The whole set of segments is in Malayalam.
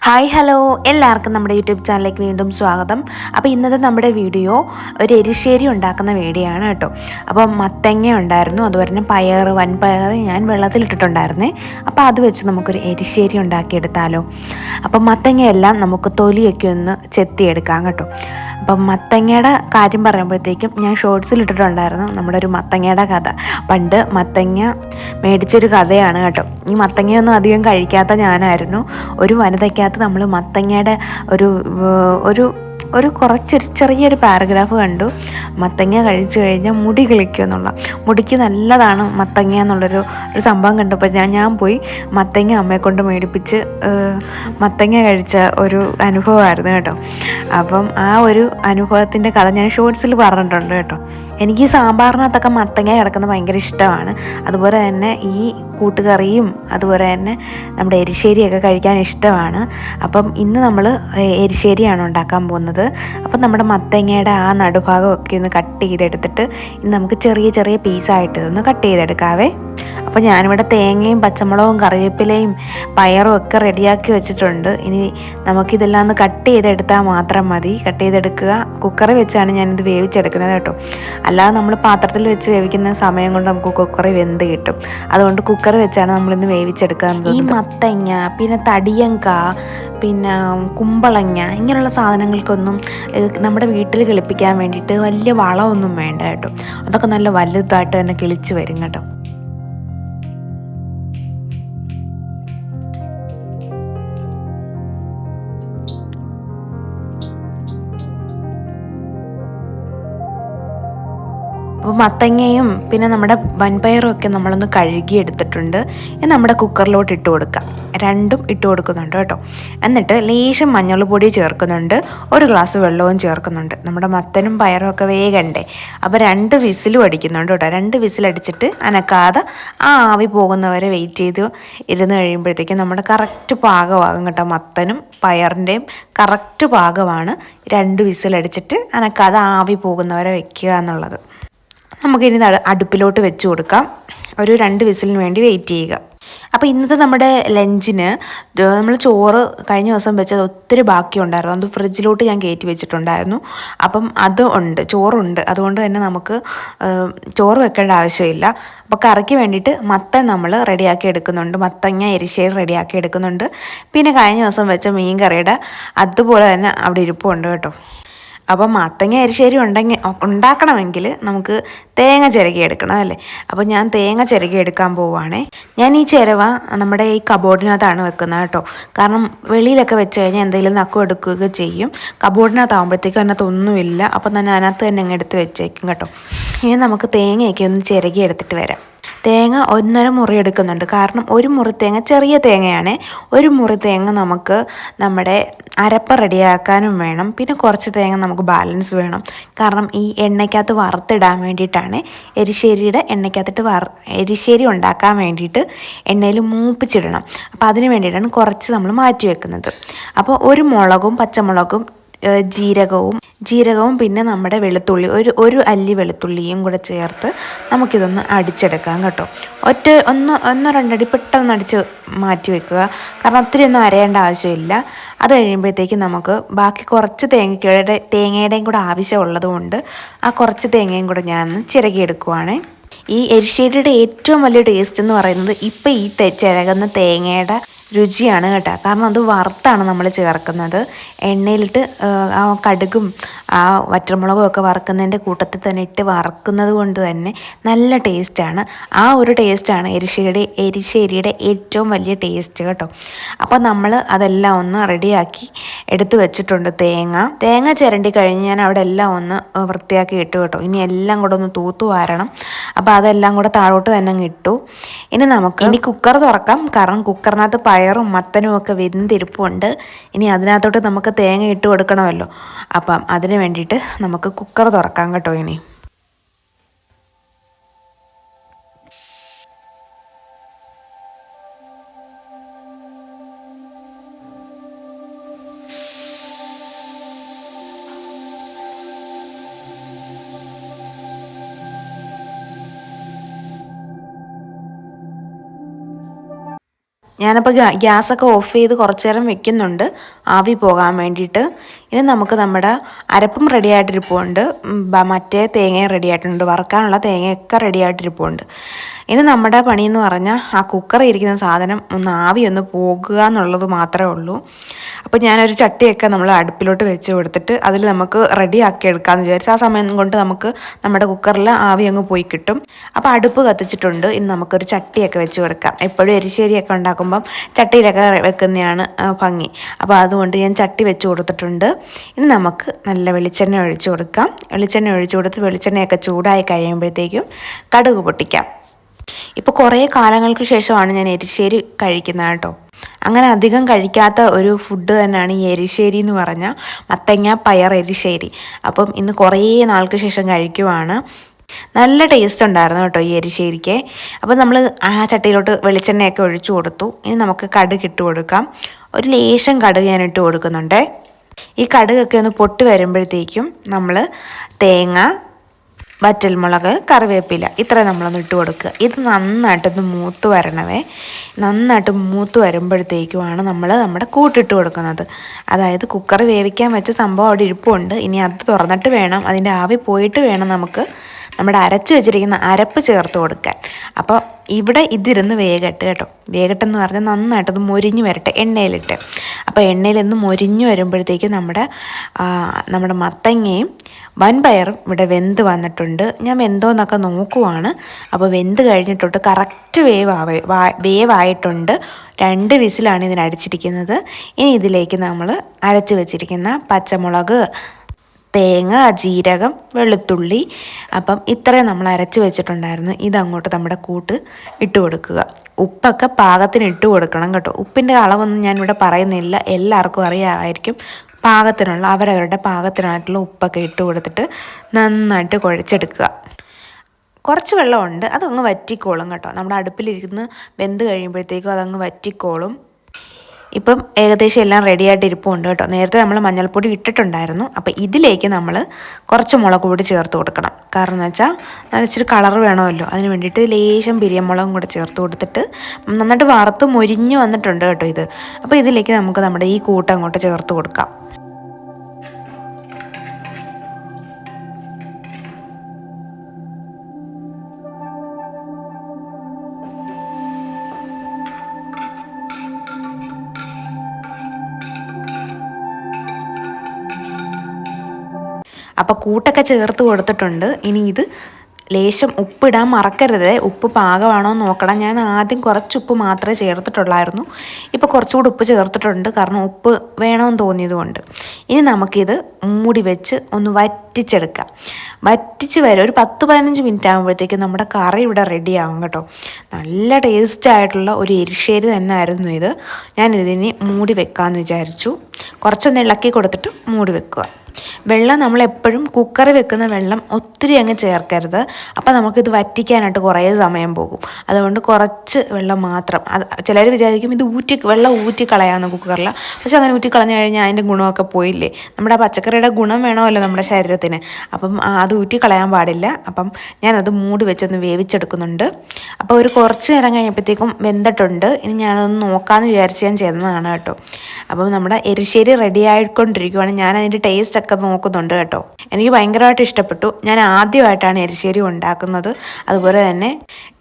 ഹായ് ഹലോ എല്ലാവർക്കും നമ്മുടെ യൂട്യൂബ് ചാനലിലേക്ക് വീണ്ടും സ്വാഗതം. അപ്പോൾ ഇന്നത്തെ നമ്മുടെ വീഡിയോ ഒരു എരിശ്ശേരി ഉണ്ടാക്കുന്ന വീഡിയോ ആണ് കേട്ടോ. അപ്പം മത്തങ്ങ ഉണ്ടായിരുന്നു, അതുപോലെ തന്നെ പയർ വൻപയർ ഞാൻ വെള്ളത്തിലിട്ടിട്ടുണ്ടായിരുന്നേ. അപ്പോൾ അത് വെച്ച് നമുക്കൊരു എരിശ്ശേരി ഉണ്ടാക്കിയെടുത്താലോ. അപ്പം മത്തങ്ങയെല്ലാം നമുക്ക് തൊലിയൊക്കെ ഒന്ന് ചെത്തിയെടുക്കാം കേട്ടോ. അപ്പം മത്തങ്ങയുടെ കാര്യം പറയുമ്പോഴത്തേക്കും ഞാൻ ഷോർട്സിലിട്ടിട്ടുണ്ടായിരുന്നു നമ്മുടെ ഒരു മത്തങ്ങയുടെ കഥ. പണ്ട് മത്തങ്ങ മേടിച്ചൊരു കഥയാണ് കേട്ടോ. ഈ മത്തങ്ങയൊന്നും അധികം കഴിക്കാത്ത ഞാനായിരുന്നു. ഒരു വനിതയ്ക്കകത്ത് നമ്മൾ മത്തങ്ങയുടെ ഒരു ഒരു ഒരു കുറച്ചൊരു ചെറിയൊരു പാരഗ്രാഫ് കണ്ടു. മത്തങ്ങ കഴിച്ചു കഴിഞ്ഞാൽ മുടി കിളിക്കും എന്നുള്ള, മുടിക്ക് നല്ലതാണ് മത്തങ്ങ എന്നുള്ളൊരു സംഭവം കണ്ടപ്പോൾ ഞാൻ പോയി മത്തങ്ങ അമ്മയെ കൊണ്ട് മേടിപ്പിച്ച് മത്തങ്ങ കഴിച്ച ഒരു അനുഭവമായിരുന്നു കേട്ടോ. അപ്പം ആ ഒരു അനുഭവത്തിൻ്റെ കഥ ഞാൻ ഷോർട്സിൽ പറഞ്ഞിട്ടുണ്ട് കേട്ടോ. എനിക്ക് ഈ സാമ്പാറിനകത്തൊക്കെ മത്തങ്ങ കിടക്കുന്നത് ഭയങ്കര ഇഷ്ടമാണ്. അതുപോലെ തന്നെ ഈ കൂട്ടുകറിയും അതുപോലെ തന്നെ നമ്മുടെ എരിശ്ശേരിയൊക്കെ കഴിക്കാൻ ഇഷ്ടമാണ്. അപ്പം ഇന്ന് നമ്മൾ എരിശ്ശേരിയാണ് ഉണ്ടാക്കാൻ പോകുന്നത്. അപ്പം നമ്മുടെ മത്തങ്ങയുടെ ആ നടുഭാഗമൊക്കെ ഒന്ന് കട്ട് ചെയ്തെടുത്തിട്ട് ഇന്ന് നമുക്ക് ചെറിയ ചെറിയ പീസായിട്ട് ഇതൊന്ന് കട്ട് ചെയ്തെടുക്കാവേ. അപ്പോൾ ഞാനിവിടെ തേങ്ങയും പച്ചമുളകും കറിവേപ്പിലയും പയറും ഒക്കെ റെഡിയാക്കി വെച്ചിട്ടുണ്ട്. ഇനി നമുക്കിതെല്ലാം ഒന്ന് കട്ട് ചെയ്തെടുത്താൽ മാത്രം മതി. കട്ട് ചെയ്തെടുക്കുക. കുക്കറിൽ വെച്ചാണ് ഞാനിത് വേവിച്ചെടുക്കുന്നത് കേട്ടോ. അല്ലാതെ നമ്മൾ പാത്രത്തിൽ വെച്ച് വേവിക്കുന്ന സമയം കൊണ്ട് നമുക്ക് കുക്കറിൽ വെന്ത് കിട്ടും. അതുകൊണ്ട് കുക്കറിൽ വെച്ചാണ് നമ്മളിന്ന് വേവിച്ചെടുക്കുന്നത്. ഈ മത്തങ്ങ, പിന്നെ തടിയങ്ക, പിന്നെ കുമ്പളങ്ങ, ഇങ്ങനെയുള്ള സാധനങ്ങൾക്കൊന്നും നമ്മുടെ വീട്ടിൽ കിളിപ്പിക്കാൻ വേണ്ടിയിട്ട് വലിയ വളമൊന്നും വേണ്ട കേട്ടോ. അതൊക്കെ നല്ല വലുതായിട്ട് തന്നെ കിളിച്ച് വരും കേട്ടോ. അപ്പോൾ മത്തങ്ങയും പിന്നെ നമ്മുടെ വൻപയറും ഒക്കെ നമ്മളൊന്ന് കഴുകി എടുത്തിട്ടുണ്ട്. നമ്മുടെ കുക്കറിലോട്ട് ഇട്ട് കൊടുക്കാം. രണ്ടും ഇട്ട് കൊടുക്കുന്നുണ്ട് കേട്ടോ. എന്നിട്ട് ലേശം മഞ്ഞൾപ്പൊടി ചേർക്കുന്നുണ്ട്, ഒരു ഗ്ലാസ് വെള്ളവും ചേർക്കുന്നുണ്ട്. നമ്മുടെ മത്തനും പയറും ഒക്കെ വേഗണ്ടേ. അപ്പോൾ 2 വിസിലും അടിക്കുന്നുണ്ട് കേട്ടോ. 2 വിസിലടിച്ചിട്ട് അനക്കാതെ ആ ആവി പോകുന്നവരെ വെയിറ്റ് ചെയ്ത് ഇരുന്ന് കഴിയുമ്പോഴത്തേക്കും നമ്മുടെ കറക്റ്റ് പാകമാകും കേട്ടോ. മത്തനും പയറിൻ്റെയും കറക്റ്റ് പാകമാണ് 2 വിസിലടിച്ചിട്ട് അനക്കാതെ ആവി പോകുന്നവരെ വെക്കുക എന്നുള്ളത്. നമുക്കിനി അടുപ്പിലോട്ട് വെച്ച് കൊടുക്കാം. ഒരു 2 വിസിലിന് വേണ്ടി വെയിറ്റ് ചെയ്യുക. അപ്പോൾ ഇന്നത്തെ നമ്മുടെ ലഞ്ചിന് നമ്മൾ ചോറ് കഴിഞ്ഞ ദിവസം വെച്ചത് ഒത്തിരി ബാക്കി ഉണ്ടായിരുന്നു. അത് ഫ്രിഡ്ജിലോട്ട് ഞാൻ കയറ്റി വെച്ചിട്ടുണ്ടായിരുന്നു. അപ്പം അത് ഉണ്ട്, ചോറുണ്ട്. അതുകൊണ്ട് തന്നെ നമുക്ക് ചോറ് വെക്കേണ്ട ആവശ്യമില്ല. അപ്പോൾ കറിക്ക് വേണ്ടിയിട്ട് മത്തൻ നമ്മൾ റെഡിയാക്കി എടുക്കുന്നുണ്ട്. മത്തങ്ങ എരിശ്ശേരി റെഡിയാക്കി എടുക്കുന്നുണ്ട്. പിന്നെ കഴിഞ്ഞ ദിവസം വെച്ച മീൻ കറിയുടെ അതുപോലെ തന്നെ അവിടെ ഇരിപ്പുണ്ട് കേട്ടോ. അപ്പം മത്തങ്ങ എരിശ്ശേരി ഉണ്ടാക്കണമെങ്കിൽ നമുക്ക് തേങ്ങ ചിരകി എടുക്കണം അല്ലേ. അപ്പോൾ ഞാൻ തേങ്ങ ചിരകി എടുക്കാൻ പോവുകയാണേ. ഞാൻ ഈ ചിരവ നമ്മുടെ ഈ കബോർഡിനകത്താണ് വെക്കുന്നത് കേട്ടോ. കാരണം വെളിയിലൊക്കെ വെച്ച് കഴിഞ്ഞാൽ എന്തെങ്കിലും നക്കും എടുക്കുകയൊക്കെ ചെയ്യും. കബോർഡിനകത്താകുമ്പോഴത്തേക്കും അതിനകത്തൊന്നുമില്ല. അപ്പം ഞാൻ അതിനകത്ത് തന്നെ അങ്ങ് എടുത്ത് വെച്ചേക്കും കേട്ടോ. ഇനി നമുക്ക് തേങ്ങയൊക്കെ ഒന്ന് ചിരകി എടുത്തിട്ട് വരാം. തേങ്ങ 1.5 മുറി എടുക്കുന്നുണ്ട്. കാരണം ഒരു മുറി തേങ്ങ ചെറിയ തേങ്ങയാണ്. ഒരു മുറി തേങ്ങ നമുക്ക് നമ്മുടെ അരപ്പ് റെഡിയാക്കാനും വേണം. പിന്നെ കുറച്ച് തേങ്ങ നമുക്ക് ബാലൻസ് വേണം. കാരണം ഈ എണ്ണയ്ക്കകത്ത് വറുത്തിടാൻ വേണ്ടിയിട്ടാണ്. എരിശ്ശേരിയുടെ എണ്ണയ്ക്കകത്തിട്ട് എരിശ്ശേരി ഉണ്ടാക്കാൻ വേണ്ടിയിട്ട് എണ്ണയിൽ മൂപ്പിച്ചിടണം. അപ്പോൾ അതിന് വേണ്ടിയിട്ടാണ് കുറച്ച് നമ്മൾ മാറ്റി വെക്കുന്നത്. അപ്പോൾ ഒരു മുളകും പച്ചമുളകും ജീരകവും പിന്നെ നമ്മുടെ വെളുത്തുള്ളി, ഒരു അല്ലി വെളുത്തുള്ളിയും കൂടെ ചേർത്ത് നമുക്കിതൊന്ന് അടിച്ചെടുക്കാം കേട്ടോ. ഒന്നോ രണ്ടടി പെട്ടെന്ന് അടിച്ച് മാറ്റി വെക്കുക. കാരണം ഒത്തിരി ഒന്നും അരയേണ്ട ആവശ്യമില്ല. അത് കഴിയുമ്പോഴത്തേക്കും നമുക്ക് ബാക്കി കുറച്ച് തേങ്ങയുടെയും കൂടെ ആവശ്യമുള്ളത് കൊണ്ട് ആ കുറച്ച് തേങ്ങയും കൂടെ ഞാൻ ചിരകിയെടുക്കുവാണ്. ഈ എരിശ്ശേരിയുടെ ഏറ്റവും വലിയ ടേസ്റ്റ് എന്ന് പറയുന്നത് ഇപ്പം ഈ ചിരകുന്ന തേങ്ങയുടെ രുചിയാണ് കേട്ടോ. കാരണം അത് വറുത്താണ് നമ്മൾ ചേർക്കുന്നത്. എണ്ണയിലിട്ട് ആ കടുകും ആ വറ്റൽമുളകും ഒക്കെ വറുക്കുന്നതിൻ്റെ കൂട്ടത്തിൽ തന്നെ ഇട്ട് വറുക്കുന്നത് കൊണ്ട് തന്നെ നല്ല ടേസ്റ്റാണ്. ആ ഒരു ടേസ്റ്റാണ് എരിശ്ശേരിയുടെ ഏറ്റവും വലിയ ടേസ്റ്റ് കേട്ടോ. അപ്പോൾ നമ്മൾ അതെല്ലാം ഒന്ന് റെഡിയാക്കി എടുത്ത് വെച്ചിട്ടുണ്ട്. തേങ്ങ ചിരണ്ടി കഴിഞ്ഞ് ഞാൻ അവിടെ എല്ലാം ഒന്ന് വൃത്തിയാക്കി ഇട്ടു കേട്ടോ. ഇനി എല്ലാം കൂടെ ഒന്ന് തൂത്തു വാരണം. അപ്പോൾ അതെല്ലാം കൂടെ താഴോട്ട് തന്നെ അങ്ങ് ഇട്ടു. ഇനി കുക്കർ തുറക്കാം. കാരണം കുക്കറിനകത്ത് പയറും മത്തനും ഒക്കെ വെന്തിരിപ്പുണ്ട്. ഇനി അതിനകത്തോട്ട് നമുക്ക് തേങ്ങ ഇട്ട് കൊടുക്കണമല്ലോ. അപ്പം അതിന് വേണ്ടിയിട്ട് നമുക്ക് കുക്കർ തുറക്കാം കേട്ടോ. ഇനി ഞാനപ്പോൾ ഗ്യാസൊക്കെ ഓഫ് ചെയ്ത് കുറച്ച് നേരം വെക്കുന്നുണ്ട് ആവി പോകാൻ വേണ്ടിയിട്ട്. ഇനി നമുക്ക് നമ്മുടെ അരപ്പും റെഡി ആയിട്ടിരിപ്പുണ്ട്, മറ്റേ തേങ്ങയും റെഡി ആയിട്ടുണ്ട്, വറുക്കാനുള്ള തേങ്ങയൊക്കെ റെഡി ആയിട്ടിരിപ്പുണ്ട്. ഇനി നമ്മുടെ പണിയെന്ന് പറഞ്ഞാൽ ആ കുക്കറിൽ ഇരിക്കുന്ന സാധനം ഒന്ന് ആവി ഒന്ന് പോകുക എന്നുള്ളത് മാത്രമേ ഉള്ളൂ. അപ്പോൾ ഞാനൊരു ചട്ടിയൊക്കെ നമ്മൾ അടുപ്പിലോട്ട് വെച്ച് കൊടുത്തിട്ട് അതിൽ നമുക്ക് റെഡിയാക്കി എടുക്കാമെന്ന് വിചാരിച്ചു. ആ സമയം കൊണ്ട് നമുക്ക് നമ്മുടെ കുക്കറിൽ ആവി അങ്ങ് പോയി കിട്ടും. അപ്പോൾ അടുപ്പ് കത്തിച്ചിട്ടുണ്ട്. ഇനി നമുക്കൊരു ചട്ടിയൊക്കെ വെച്ച് കൊടുക്കാം. എപ്പോഴും എരിശ്ശേരിയൊക്കെ ഉണ്ടാക്കുമ്പം ചട്ടിയിലൊക്കെ വെക്കുന്നതാണ് ഭംഗി. അപ്പോൾ അതുകൊണ്ട് ഞാൻ ചട്ടി വെച്ച് കൊടുത്തിട്ടുണ്ട്. ഇനി നമുക്ക് നല്ല വെളിച്ചെണ്ണ ഒഴിച്ച് കൊടുക്കാം. വെളിച്ചെണ്ണ ഒഴിച്ച് കൊടുത്ത് വെളിച്ചെണ്ണയൊക്കെ ചൂടായി കഴിയുമ്പോഴത്തേക്കും കടുക് പൊട്ടിക്കാം. ഇപ്പോൾ കുറേ കാലങ്ങൾക്ക് ശേഷമാണ് ഞാൻ എരിശ്ശേരി കഴിക്കുന്നത് കേട്ടോ. അങ്ങനെ അധികം കഴിക്കാത്ത ഒരു ഫുഡ് തന്നെയാണ് ഈ എരിശ്ശേരി എന്ന് പറഞ്ഞാൽ, മത്തങ്ങ പയർ എരിശ്ശേരി. അപ്പം ഇന്ന് കുറേ നാൾക്ക് ശേഷം കഴിക്കുവാണ്. നല്ല ടേസ്റ്റ് ഉണ്ടായിരുന്നു കേട്ടോ ഈ എരിശ്ശേരിക്ക്. അപ്പോൾ നമ്മൾ ആ ചട്ടിയിലോട്ട് വെളിച്ചെണ്ണയൊക്കെ ഒഴിച്ചു കൊടുത്തു. ഇനി നമുക്ക് കടുക് ഇട്ട് കൊടുക്കാം. ഒരു ലേശം കടുക് ഞാൻ ഇട്ട് കൊടുക്കുന്നുണ്ട്. ഈ കടുകൊക്കെ ഒന്ന് പൊട്ടി വരുമ്പോഴത്തേക്കും നമ്മൾ തേങ്ങ, വറ്റൽമുളക്, കറിവേപ്പില ഇത്ര നമ്മളൊന്ന് ഇട്ട് കൊടുക്കുക. ഇത് നന്നായിട്ടൊന്ന് മൂത്ത് വരണവേ. നന്നായിട്ട് മൂത്ത് വരുമ്പോഴത്തേക്കുമാണ് നമ്മൾ നമ്മുടെ കൂട്ടിട്ട് കൊടുക്കുന്നത്. അതായത് കുക്കർ വേവിക്കാൻ വെച്ച സംഭവം അവിടെ ഇരിപ്പുണ്ട്. ഇനി അത് തുറന്നിട്ട് വേണം, അതിൻ്റെ ആവി പോയിട്ട് വേണം നമുക്ക് നമ്മുടെ അരച്ച് വെച്ചിരിക്കുന്ന അരപ്പ് ചേർത്ത് കൊടുക്കാൻ. അപ്പോൾ ഇവിടെ ഇതിരുന്ന് വേകട്ടെ കേട്ടോ. വേകട്ടെന്ന് പറഞ്ഞാൽ നന്നായിട്ടത് മൊരിഞ്ഞ് വരട്ടെ എണ്ണയിലിട്ട്. അപ്പോൾ എണ്ണയിലൊന്ന് മൊരിഞ്ഞ് വരുമ്പോഴത്തേക്കും നമ്മുടെ മത്തങ്ങയും വൻപയറും ഇവിടെ വെന്ത് വന്നിട്ടുണ്ട്. ഞാൻ വെന്തോന്നൊക്കെ നോക്കുവാണ്. അപ്പോൾ വെന്ത് കഴിഞ്ഞിട്ടുണ്ട്, കറക്റ്റ് വേവായിട്ടുണ്ട്. 2 വിസിലാണ് ഇതിനടിച്ചിരിക്കുന്നത്. ഇനി ഇതിലേക്ക് നമ്മൾ അരച്ച് വെച്ചിരിക്കുന്ന പച്ചമുളക്, തേങ്ങ, ജീരകം, വെളുത്തുള്ളി, അപ്പം ഇത്രയും നമ്മൾ അരച്ച് വെച്ചിട്ടുണ്ടായിരുന്നു. ഇതങ്ങോട്ട് നമ്മുടെ കൂട്ട് ഇട്ട് കൊടുക്കുക. ഉപ്പൊക്കെ പാകത്തിന് ഇട്ട് കൊടുക്കണം കേട്ടോ. ഉപ്പിൻ്റെ അളവൊന്നും ഞാനിവിടെ പറയുന്നില്ല, എല്ലാവർക്കും അറിയാമായിരിക്കും. പാകത്തിനുള്ള അവരവരുടെ പാകത്തിനായിട്ടുള്ള ഉപ്പൊക്കെ ഇട്ട് കൊടുത്തിട്ട് നന്നായിട്ട് കുഴച്ചെടുക്കുക. കുറച്ച് വെള്ളമുണ്ട്, അതങ്ങ് വറ്റിക്കോളും കേട്ടോ. നമ്മുടെ അടുപ്പിലിരുന്ന് വെന്ത് കഴിയുമ്പോഴത്തേക്കും അതങ്ങ് വറ്റിക്കോളും. ഇപ്പം ഏകദേശം എല്ലാം റെഡിയായിട്ട് ഇരിപ്പുണ്ട് കേട്ടോ. നേരത്തെ നമ്മൾ മഞ്ഞൾപ്പൊടി ഇട്ടിട്ടുണ്ടായിരുന്നു. അപ്പോൾ ഇതിലേക്ക് നമ്മൾ കുറച്ച് മുളക് പൊടി ചേർത്ത് കൊടുക്കണം. കാരണം എന്ന് വെച്ചാൽ നല്ല ഇച്ചിരി കളർ വേണമല്ലോ, അതിന് വേണ്ടിയിട്ട് ലേശം പിരിയമുളകും കൂടെ ചേർത്ത് കൊടുത്തിട്ട് നന്നായിട്ട് വറുത്ത് മൊരിഞ്ഞ് വന്നിട്ടുണ്ട് കേട്ടോ ഇത്. അപ്പോൾ ഇതിലേക്ക് നമുക്ക് നമ്മുടെ ഈ കൂട്ട് അങ്ങോട്ട് ചേർത്ത് കൊടുക്കാം. അപ്പോൾ കൂട്ടൊക്കെ ചേർത്ത് കൊടുത്തിട്ടുണ്ട്. ഇനി ഇത് ലേശം ഉപ്പിടാൻ മറക്കരുത്. ഉപ്പ് പാകമാണോ എന്ന് നോക്കണം. ഞാൻ ആദ്യം കുറച്ച് ഉപ്പ് മാത്രമേ ചേർത്തിട്ടുള്ളായിരുന്നു. ഇപ്പോൾ കുറച്ചുകൂടി ഉപ്പ് ചേർത്തിട്ടുണ്ട്, കാരണം ഉപ്പ് വേണമെന്ന് തോന്നിയതുകൊണ്ട്. ഇനി നമുക്കിത് മൂടി വെച്ച് ഒന്ന് വറ്റിച്ചെടുക്കാം. വറ്റിച്ച് വരെ ഒരു 10-15 മിനിറ്റ് ആകുമ്പോഴത്തേക്കും നമ്മുടെ കറി ഇവിടെ റെഡിയാകും കേട്ടോ. നല്ല ടേസ്റ്റ് ആയിട്ടുള്ള ഒരു എരിശ്ശേരി തന്നെ ആയിരുന്നു ഇത്. ഞാനിതിനെ മൂടി വെക്കാമെന്ന് വിചാരിച്ചു. കുറച്ചൊന്ന് ഇളക്കി കൊടുത്തിട്ട് മൂടി വെക്കുക. വെള്ളം നമ്മളെപ്പോഴും കുക്കറിൽ വെക്കുന്ന വെള്ളം ഒത്തിരി അങ്ങ് ചേർക്കരുത്. അപ്പോൾ നമുക്കിത് വറ്റിക്കാനായിട്ട് കുറേ സമയം പോകും. അതുകൊണ്ട് കുറച്ച് വെള്ളം മാത്രം. അത് ചിലർ വിചാരിക്കും ഇത് വെള്ളം ഊറ്റിക്കളയാമെന്ന് കുക്കറിൽ. പക്ഷെ അങ്ങനെ ഊറ്റിക്കളഞ്ഞു കഴിഞ്ഞാൽ അതിൻ്റെ ഗുണമൊക്കെ പോയില്ലേ. നമ്മുടെ പച്ചക്കറിയുടെ ഗുണം വേണമല്ലോ നമ്മുടെ ശരീരത്തിന്. അപ്പം അത് ഊറ്റിക്കളയാൻ പാടില്ല. അപ്പം ഞാനത് മൂടി വെച്ചൊന്ന് വേവിച്ചെടുക്കുന്നുണ്ട്. അപ്പോൾ ഒരു കുറച്ച് നേരം കഴിഞ്ഞപ്പോഴത്തേക്കും വെന്തിട്ടുണ്ട്. ഇനി ഞാനതൊന്ന് നോക്കാമെന്ന് വിചാരിച്ച് ഞാൻ ചെയ്യുന്നതാണ് കേട്ടോ. അപ്പം നമ്മുടെ എരിശ്ശേരി റെഡി ആയിക്കൊണ്ടിരിക്കുകയാണ്. ഞാൻ അതിൻ്റെ ടേസ്റ്റ് ഒക്കെ നോക്കുന്നുണ്ട് കേട്ടോ. എനിക്ക് ഭയങ്കരമായിട്ട് ഇഷ്ടപ്പെട്ടു. ഞാൻ ആദ്യമായിട്ടാണ് എരിശ്ശേരി ഉണ്ടാക്കുന്നത്, അതുപോലെ തന്നെ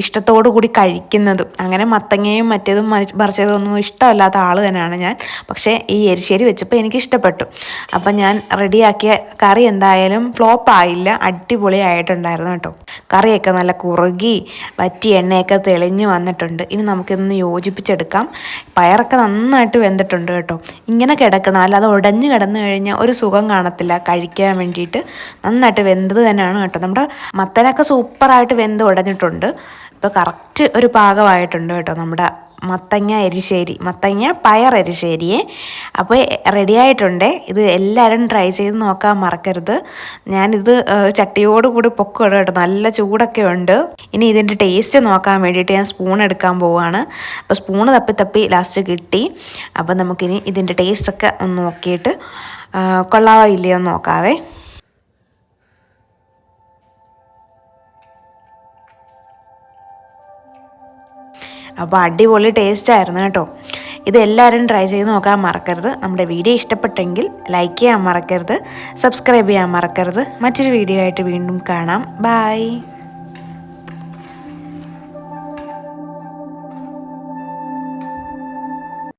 ഇഷ്ടത്തോടു കൂടി കഴിക്കുന്നതും. അങ്ങനെ മത്തങ്ങയും മറ്റേതും മറിച്ചതൊന്നും ഇഷ്ടമല്ലാത്ത ആൾ തന്നെയാണ് ഞാൻ. പക്ഷേ ഈ എരിശ്ശേരി വെച്ചപ്പോൾ എനിക്ക് ഇഷ്ടപ്പെട്ടു. അപ്പം ഞാൻ റെഡിയാക്കിയ കറി എന്തായാലും ഫ്ലോപ്പ് ആയില്ല, അടിപൊളിയായിട്ടുണ്ടായിരുന്നു കേട്ടോ. കറിയൊക്കെ നല്ല കുറുകി വറ്റി എണ്ണയൊക്കെ തെളിഞ്ഞ് വന്നിട്ടുണ്ട്. ഇനി നമുക്കിതൊന്ന് യോജിപ്പിച്ചെടുക്കാം. പയറൊക്കെ നന്നായിട്ട് വെന്തിട്ടുണ്ട് കേട്ടോ. ഇങ്ങനെ കിടക്കണം, അല്ലാതെ ഉടഞ്ഞ് കിടന്നു കഴിഞ്ഞാൽ ഒരു സുഖം കാണത്തില്ല കഴിക്കാൻ വേണ്ടിയിട്ട്. നന്നായിട്ട് വെന്തത് തന്നെയാണ് കേട്ടോ. നമ്മുടെ മത്തനൊക്കെ സൂപ്പറായിട്ട് വെന്ത് ഉടഞ്ഞിട്ടുണ്ട്. ഇപ്പോൾ കറക്റ്റ് ഒരു പാകമായിട്ടുണ്ട് കേട്ടോ നമ്മുടെ മത്തങ്ങ പയർ എരിശ്ശേരിയെ. അപ്പോൾ റെഡി ആയിട്ടുണ്ട്. ഇത് എല്ലാവരും ട്രൈ ചെയ്ത് നോക്കാൻ മറക്കരുത്. ഞാനിത് ചട്ടിയോട് കൂടി പൊക്കമിടും കേട്ടോ. നല്ല ചൂടൊക്കെ ഉണ്ട്. ഇനി ഇതിൻ്റെ ടേസ്റ്റ് നോക്കാൻ വേണ്ടിയിട്ട് ഞാൻ സ്പൂൺ എടുക്കാൻ പോവുകയാണ്. അപ്പോൾ സ്പൂണ് തപ്പി ലാസ്റ്റ് കിട്ടി. അപ്പോൾ നമുക്കിനി ഇതിൻ്റെ ടേസ്റ്റൊക്കെ ഒന്ന് നോക്കിയിട്ട് കൊള്ളാവോ ഇല്ലയോ എന്ന് നോക്കാവേ. അപ്പോൾ അടിപൊളി ടേസ്റ്റ് ആയിരുന്നു കേട്ടോ. ഇതെല്ലാവരും ട്രൈ ചെയ്ത് നോക്കാൻ മറക്കരുത്. നമ്മുടെ വീഡിയോ ഇഷ്ടപ്പെട്ടെങ്കിൽ ലൈക്ക് ചെയ്യാൻ മറക്കരുത്, സബ്സ്ക്രൈബ് ചെയ്യാൻ മറക്കരുത്. മറ്റൊരു വീഡിയോ ആയിട്ട് വീണ്ടും കാണാം. ബൈ.